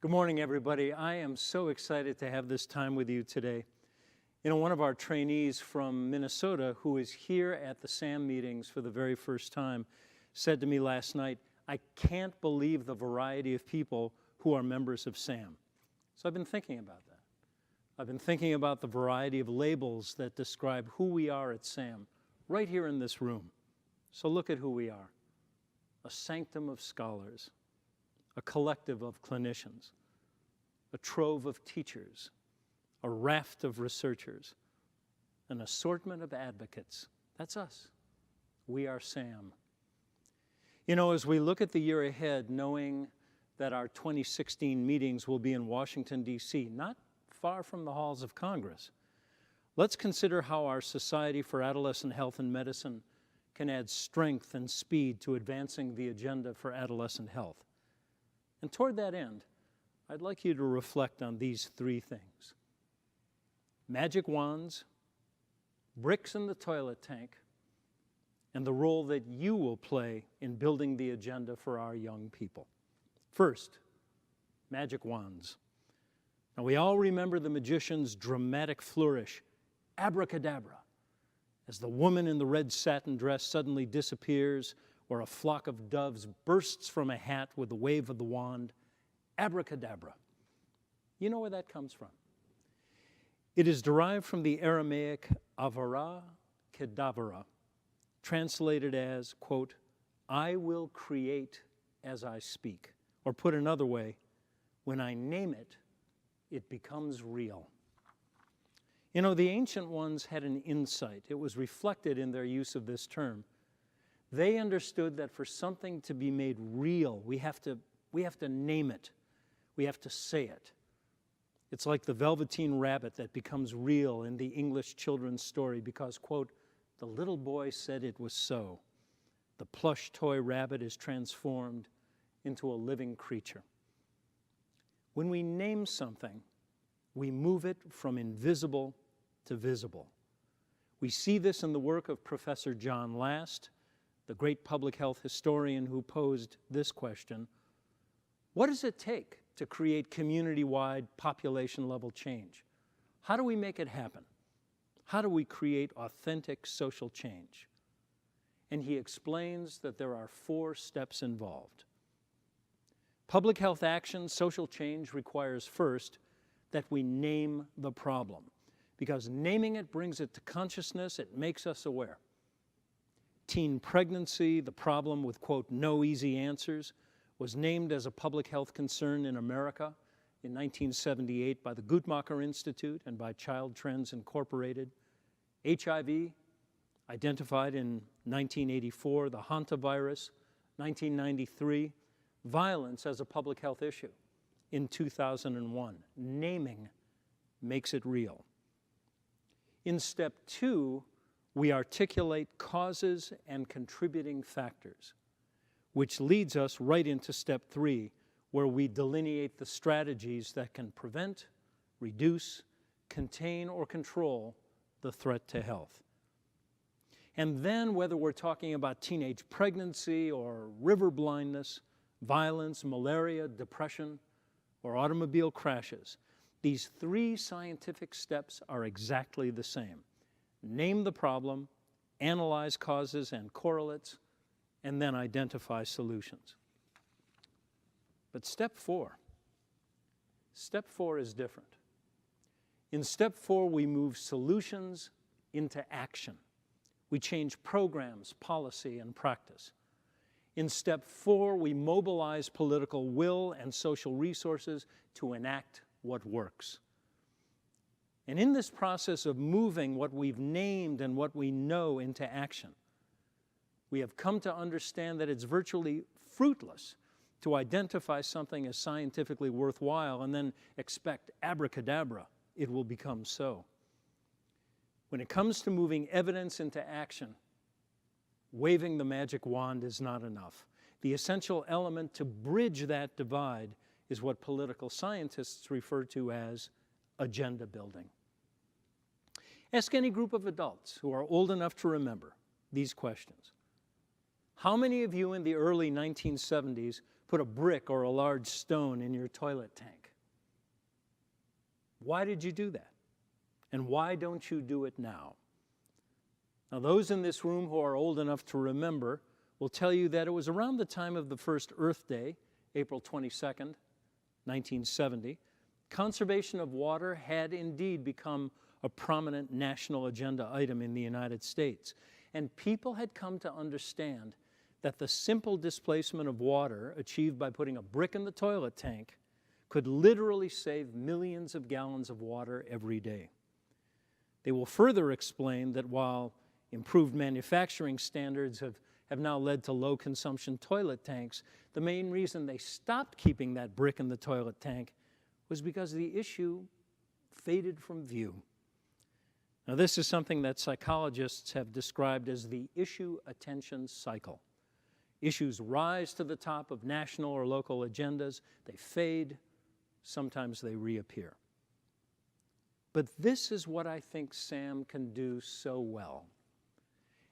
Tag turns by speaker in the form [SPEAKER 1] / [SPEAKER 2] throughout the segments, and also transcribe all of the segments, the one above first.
[SPEAKER 1] Good morning, everybody. I am so excited to have this time with you today. You know, one of our trainees from Minnesota who is here at the SAHM meetings for the very first time said to me last night, I can't believe the variety of people who are members of SAHM. So I've been thinking about that. I've been thinking about the variety of labels that describe who we are at SAHM, right here in this room. So look at who we are. A sanctum of scholars, a collective of clinicians, a trove of teachers, a raft of researchers, an assortment of advocates. That's us. We are SAHM. You know, as we look at the year ahead, knowing that our 2016 meetings will be in Washington, D.C., not far from the halls of Congress, let's consider how our Society for Adolescent Health and Medicine can add strength and speed to advancing the agenda for adolescent health. And toward that end, I'd like you to reflect on these three things: magic wands, bricks in the toilet tank, and the role that you will play in building the agenda for our young people. First, magic wands. Now, we all remember the magician's dramatic flourish, abracadabra, as the woman in the red satin dress suddenly disappears, or a flock of doves bursts from a hat with the wave of the wand. Abracadabra. You know where that comes from. It is derived from the Aramaic avara kedavra, translated as, quote, I will create as I speak. Or put another way, when I name it, it becomes real. You know, the ancient ones had an insight. It was reflected in their use of this term. They understood that for something to be made real, we have to name it. We have to say it. It's like the Velveteen Rabbit that becomes real in the English children's story because, quote, the little boy said it was so. The plush toy rabbit is transformed into a living creature. When we name something, we move it from invisible to visible. We see this in the work of Professor John Last, the great public health historian who posed this question: what does it take to create community-wide population-level change? How do we make it happen? How do we create authentic social change? And he explains that there are 4 steps involved. Public health action, social change requires first that we name the problem, because naming it brings it to consciousness, it makes us aware. Teen pregnancy, the problem with, quote, no easy answers, was named as a public health concern in America in 1978 by the Guttmacher Institute and by Child Trends Incorporated. HIV, identified in 1984, the hantavirus, 1993, violence as a public health issue in 2001. Naming makes it real. In step 2, we articulate causes and contributing factors, which leads us right into step 3, where we delineate the strategies that can prevent, reduce, contain, or control the threat to health. And then, whether we're talking about teenage pregnancy or river blindness, violence, malaria, depression, or automobile crashes, these 3 scientific steps are exactly the same. Name the problem, analyze causes and correlates, and then identify solutions. But step 4 is different. In step 4, we move solutions into action. We change programs, policy, and practice. In step 4, we mobilize political will and social resources to enact what works. And in this process of moving what we've named and what we know into action, we have come to understand that it's virtually fruitless to identify something as scientifically worthwhile and then expect abracadabra, it will become so. When it comes to moving evidence into action, waving the magic wand is not enough. The essential element to bridge that divide is what political scientists refer to as agenda building. Ask any group of adults who are old enough to remember these questions. How many of you in the early 1970s put a brick or a large stone in your toilet tank. Why did you do that? And why don't you do it now? Now, those in this room who are old enough to remember will tell you that it was around the time of the first Earth Day, April 22nd, 1970, conservation of water had indeed become a prominent national agenda item in the United States. And people had come to understand that the simple displacement of water achieved by putting a brick in the toilet tank could literally save millions of gallons of water every day. They will further explain that while improved manufacturing standards have now led to low-consumption toilet tanks, the main reason they stopped keeping that brick in the toilet tank was because the issue faded from view. Now, this is something that psychologists have described as the issue attention cycle. Issues rise to the top of national or local agendas, they fade, sometimes they reappear. But this is what I think SAHM can do so well.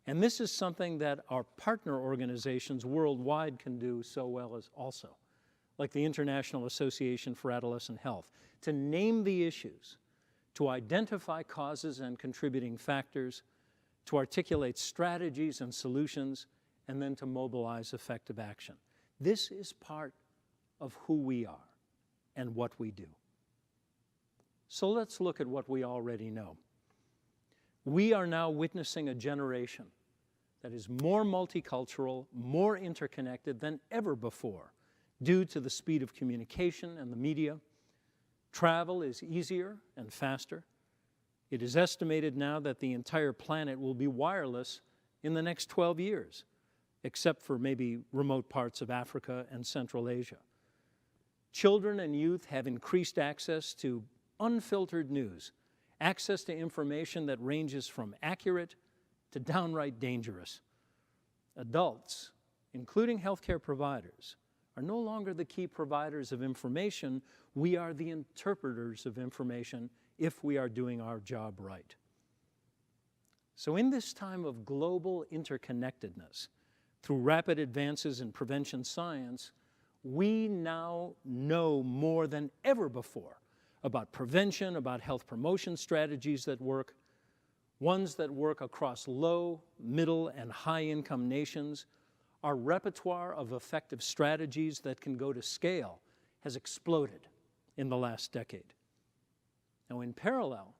[SPEAKER 1] And this is something that our partner organizations worldwide can do so well as also, like the International Association for Adolescent Health, to name the issues, to identify causes and contributing factors, to articulate strategies and solutions, and then to mobilize effective action. This is part of who we are and what we do. So let's look at what we already know. We are now witnessing a generation that is more multicultural, more interconnected than ever before due to the speed of communication and the media. Travel is easier and faster. It is estimated now that the entire planet will be wireless in the next 12 years, except for maybe remote parts of Africa and Central Asia. Children and youth have increased access to unfiltered news, access to information that ranges from accurate to downright dangerous. Adults, including healthcare providers, are no longer the key providers of information. We are the interpreters of information if we are doing our job right. So in this time of global interconnectedness, through rapid advances in prevention science, we now know more than ever before about prevention, about health promotion strategies that work, ones that work across low, middle, and high-income nations. Our repertoire of effective strategies that can go to scale has exploded in the last decade. Now, in parallel,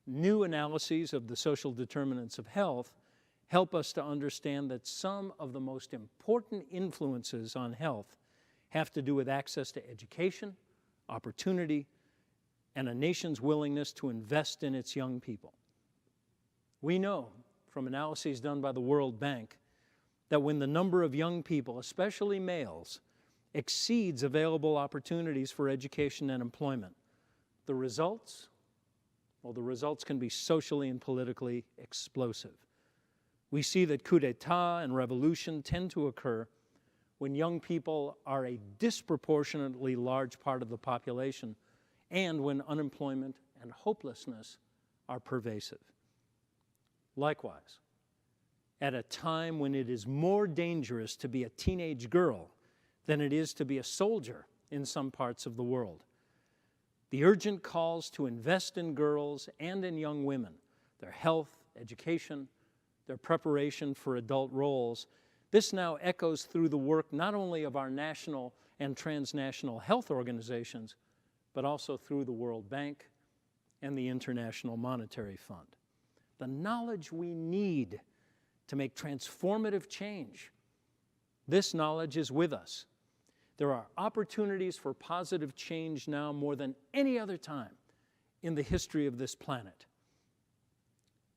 [SPEAKER 1] new analyses of the social determinants of health help us to understand that some of the most important influences on health have to do with access to education, opportunity, and a nation's willingness to invest in its young people. We know from analyses done by the World Bank that when the number of young people, especially males, exceeds available opportunities for education and employment, the results can be socially and politically explosive. We see that coup d'etat and revolution tend to occur when young people are a disproportionately large part of the population and when unemployment and hopelessness are pervasive. Likewise, at a time when it is more dangerous to be a teenage girl than it is to be a soldier in some parts of the world, the urgent calls to invest in girls and in young women, their health, education, their preparation for adult roles, this now echoes through the work not only of our national and transnational health organizations, but also through the World Bank and the International Monetary Fund. The knowledge we need to make transformative change, this knowledge is with us. There are opportunities for positive change now more than any other time in the history of this planet.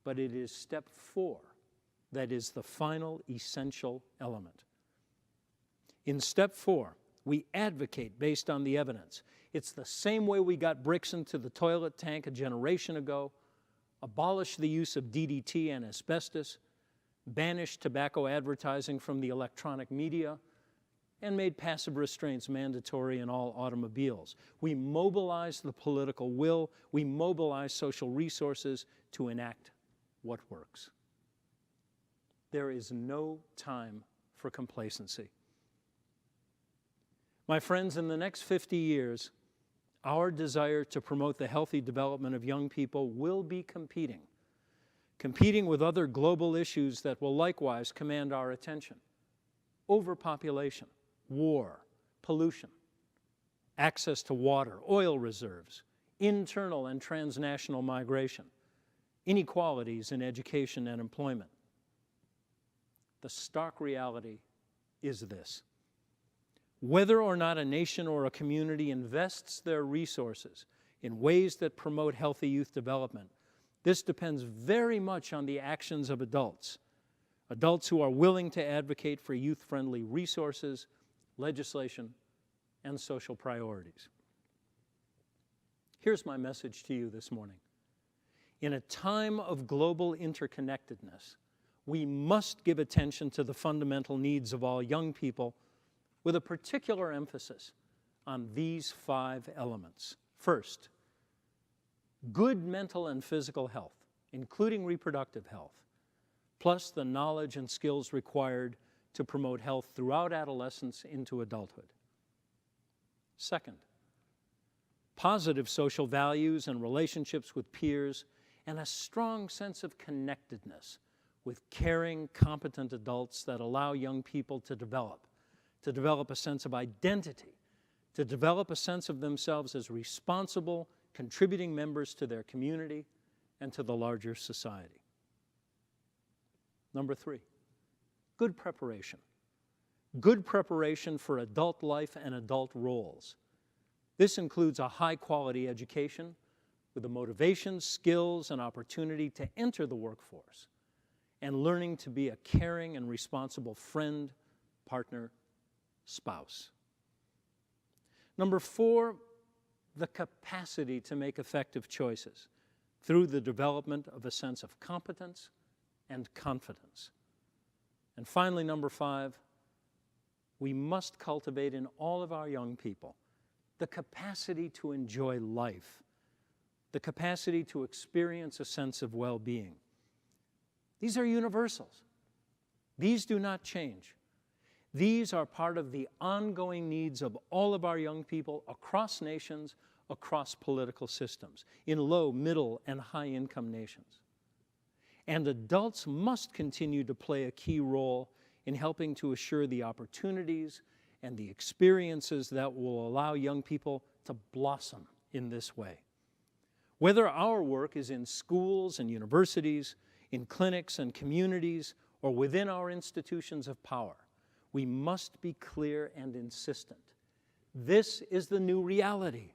[SPEAKER 1] But it is step 4 that is the final essential element. In step 4, we advocate based on the evidence. It's the same way we got bricks into the toilet tank a generation ago, abolished the use of DDT and asbestos, banished tobacco advertising from the electronic media, and made passive restraints mandatory in all automobiles. We mobilize the political will, we mobilize social resources to enact what works. There is no time for complacency. My friends, in the next 50 years, our desire to promote the healthy development of young people will be competing with other global issues that will likewise command our attention. Overpopulation, war, pollution, access to water, oil reserves, internal and transnational migration, inequalities in education and employment. The stark reality is this: whether or not a nation or a community invests their resources in ways that promote healthy youth development, this depends very much on the actions of adults who are willing to advocate for youth-friendly resources, legislation, and social priorities. Here's my message to you this morning. In a time of global interconnectedness, we must give attention to the fundamental needs of all young people, with a particular emphasis on these 5 elements. First, good mental and physical health, including reproductive health, plus the knowledge and skills required to promote health throughout adolescence into adulthood. Second, positive social values and relationships with peers, and a strong sense of connectedness with caring, competent adults that allow young people to develop a sense of identity, to develop a sense of themselves as responsible, contributing members to their community and to the larger society. Number 3, good preparation. Good preparation for adult life and adult roles. This includes a high-quality education with the motivation, skills, and opportunity to enter the workforce, and learning to be a caring and responsible friend, partner, spouse. Number 4, the capacity to make effective choices through the development of a sense of competence and confidence. And finally, number 5, we must cultivate in all of our young people the capacity to enjoy life, the capacity to experience a sense of well-being. These are universals. These do not change. These are part of the ongoing needs of all of our young people across nations, across political systems, in low, middle, and high-income nations. And adults must continue to play a key role in helping to assure the opportunities and the experiences that will allow young people to blossom in this way. Whether our work is in schools and universities, in clinics and communities, or within our institutions of power, we must be clear and insistent. This is the new reality.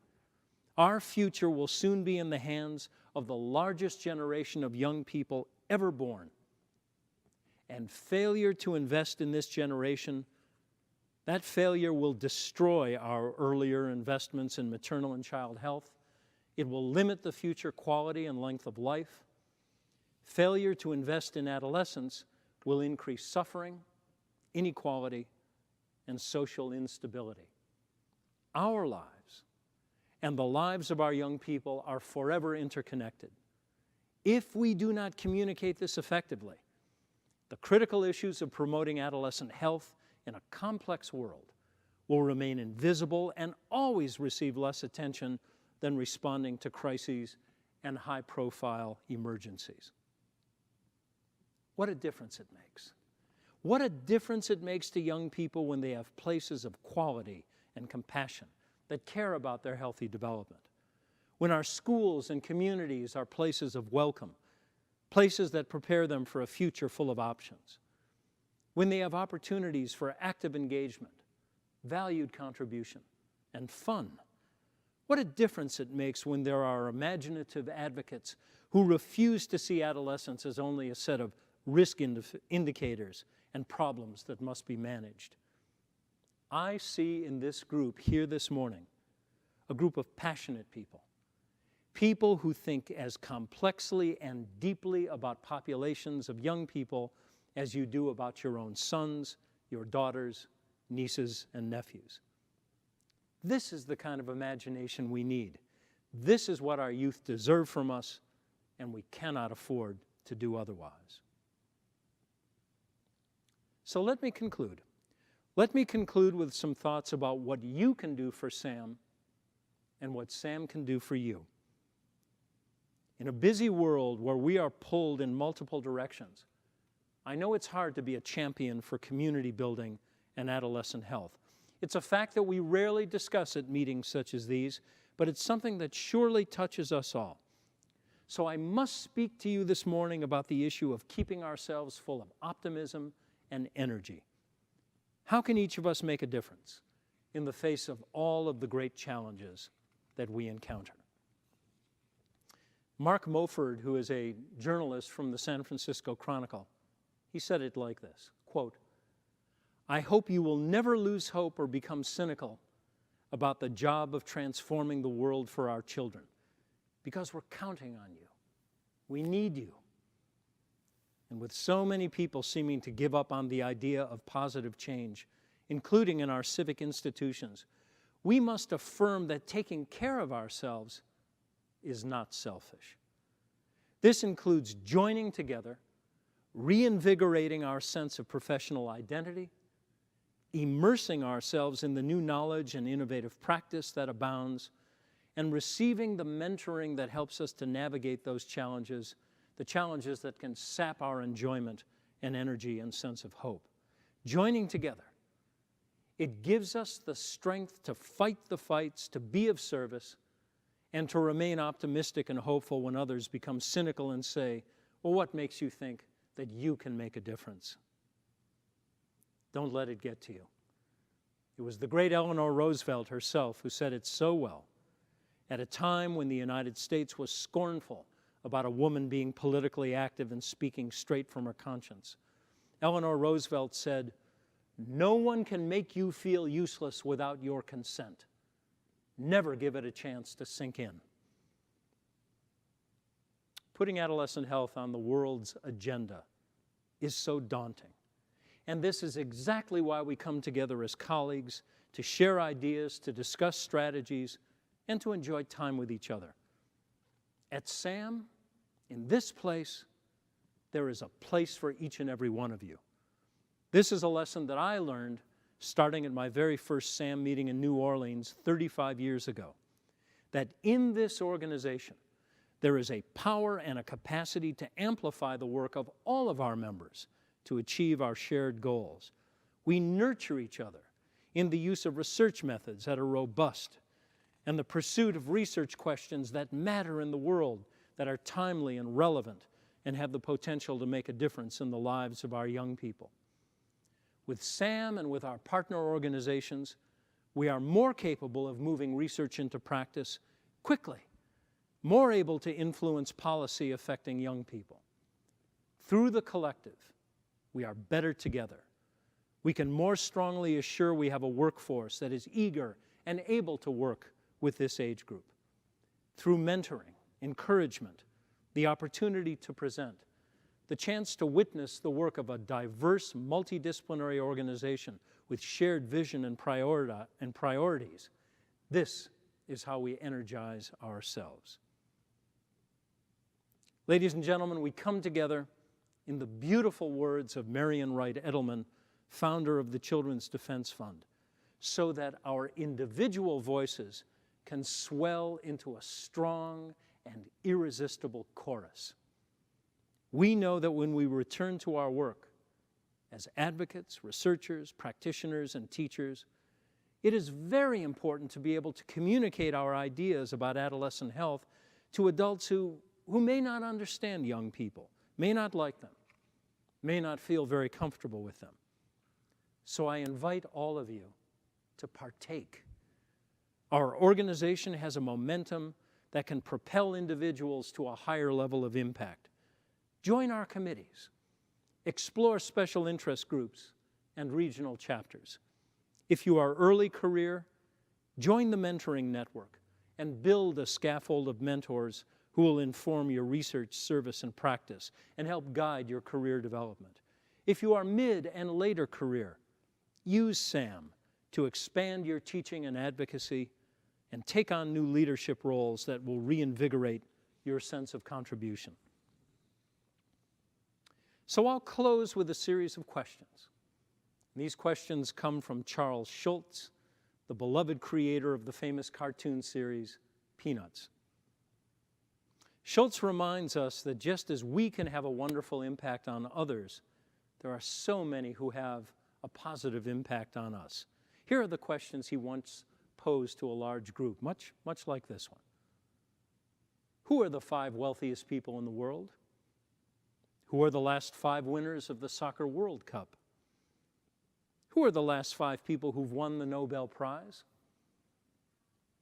[SPEAKER 1] Our future will soon be in the hands of the largest generation of young people ever born. And failure to invest in this generation, that failure will destroy our earlier investments in maternal and child health. It will limit the future quality and length of life. Failure to invest in adolescence will increase suffering, inequality, and social instability. Our lives and the lives of our young people are forever interconnected. If we do not communicate this effectively, the critical issues of promoting adolescent health in a complex world will remain invisible and always receive less attention than responding to crises and high-profile emergencies. What a difference it makes. What a difference it makes to young people when they have places of quality and compassion that care about their healthy development. When our schools and communities are places of welcome, places that prepare them for a future full of options. When they have opportunities for active engagement, valued contribution, and fun. What a difference it makes when there are imaginative advocates who refuse to see adolescence as only a set of risk indicators and problems that must be managed. I see in this group here this morning a group of passionate people, people who think as complexly and deeply about populations of young people as you do about your own sons, your daughters, nieces, and nephews. This is the kind of imagination we need. This is what our youth deserve from us, and we cannot afford to do otherwise. So let me conclude. Let me conclude with some thoughts about what you can do for SAHM and what SAHM can do for you. In a busy world where we are pulled in multiple directions, I know it's hard to be a champion for community building and adolescent health. It's a fact that we rarely discuss at meetings such as these, but it's something that surely touches us all. So I must speak to you this morning about the issue of keeping ourselves full of optimism and energy. How can each of us make a difference in the face of all of the great challenges that we encounter? Mark Moford, who is a journalist from the San Francisco Chronicle, he said it like this, quote, "I hope you will never lose hope or become cynical about the job of transforming the world for our children, because we're counting on you. We need you." And with so many people seeming to give up on the idea of positive change, including in our civic institutions, we must affirm that taking care of ourselves is not selfish. This includes joining together, reinvigorating our sense of professional identity, immersing ourselves in the new knowledge and innovative practice that abounds, and receiving the mentoring that helps us to navigate those challenges, the challenges that can sap our enjoyment and energy and sense of hope. Joining together, it gives us the strength to fight the fights, to be of service, and to remain optimistic and hopeful when others become cynical and say, "Well, what makes you think that you can make a difference?" Don't let it get to you. It was the great Eleanor Roosevelt herself who said it so well. At a time when the United States was scornful about a woman being politically active and speaking straight from her conscience, Eleanor Roosevelt said, "No one can make you feel useless without your consent. Never give it a chance to sink in." Putting adolescent health on the world's agenda is so daunting. And this is exactly why we come together as colleagues to share ideas, to discuss strategies, and to enjoy time with each other. At SAHM, in this place, there is a place for each and every one of you. This is a lesson that I learned starting at my very first SAHM meeting in New Orleans 35 years ago, that in this organization, there is a power and a capacity to amplify the work of all of our members to achieve our shared goals. We nurture each other in the use of research methods that are robust and the pursuit of research questions that matter in the world, that are timely and relevant and have the potential to make a difference in the lives of our young people. With SAHM and with our partner organizations, we are more capable of moving research into practice quickly, more able to influence policy affecting young people. Through the collective, we are better together. We can more strongly assure we have a workforce that is eager and able to work with this age group. Through mentoring, encouragement, the opportunity to present, the chance to witness the work of a diverse, multidisciplinary organization with shared vision and priorities, this is how we energize ourselves. Ladies and gentlemen, we come together in the beautiful words of Marian Wright Edelman, founder of the Children's Defense Fund, so that our individual voices can swell into a strong and irresistible chorus. We know that when we return to our work as advocates, researchers, practitioners, and teachers, it is very important to be able to communicate our ideas about adolescent health to adults who may not understand young people, may not like them, may not feel very comfortable with them. So I invite all of you to partake. Our organization has a momentum that can propel individuals to a higher level of impact. Join our committees. Explore special interest groups and regional chapters. If you are early career, join the mentoring network and build a scaffold of mentors who will inform your research, service, and practice and help guide your career development. If you are mid and later career, use SAHM to expand your teaching and advocacy and take on new leadership roles that will reinvigorate your sense of contribution. So I'll close with a series of questions. And these questions come from Charles Schulz, the beloved creator of the famous cartoon series, Peanuts. Schulz reminds us that just as we can have a wonderful impact on others, there are so many who have a positive impact on us. Here are the questions he once posed to a large group, much like this one. Who are the 5 wealthiest people in the world? Who are the last 5 winners of the Soccer World Cup? Who are the last 5 people who've won the Nobel Prize?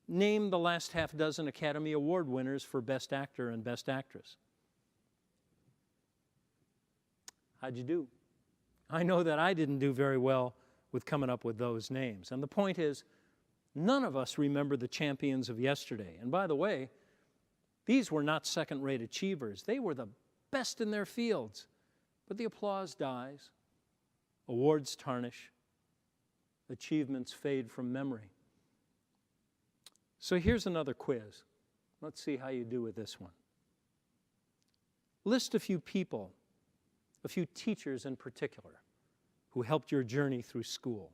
[SPEAKER 1] Name the last half dozen Academy Award winners for Best Actor and Best Actress. How'd you do? I know that I didn't do very well with coming up with those names. And the point is, none of us remember the champions of yesterday. And by the way, these were not second-rate achievers. They were the best in their fields. But the applause dies, awards tarnish, achievements fade from memory. So here's another quiz. Let's see how you do with this one. List a few people, a few teachers in particular, who helped your journey through school.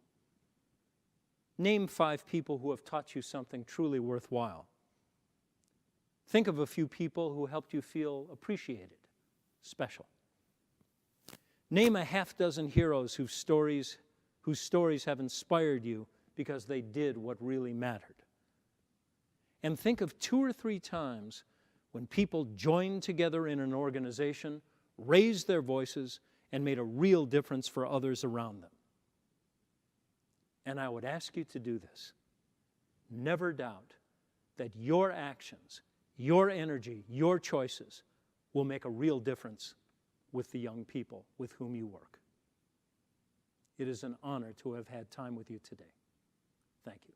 [SPEAKER 1] Name 5 people who have taught you something truly worthwhile. Think of a few people who helped you feel appreciated, special. Name a half dozen heroes whose stories have inspired you because they did what really mattered. And think of 2 or 3 times when people joined together in an organization, raised their voices, and made a real difference for others around them. And I would ask you to do this. Never doubt that your actions, your energy, your choices will make a real difference with the young people with whom you work. It is an honor to have had time with you today. Thank you.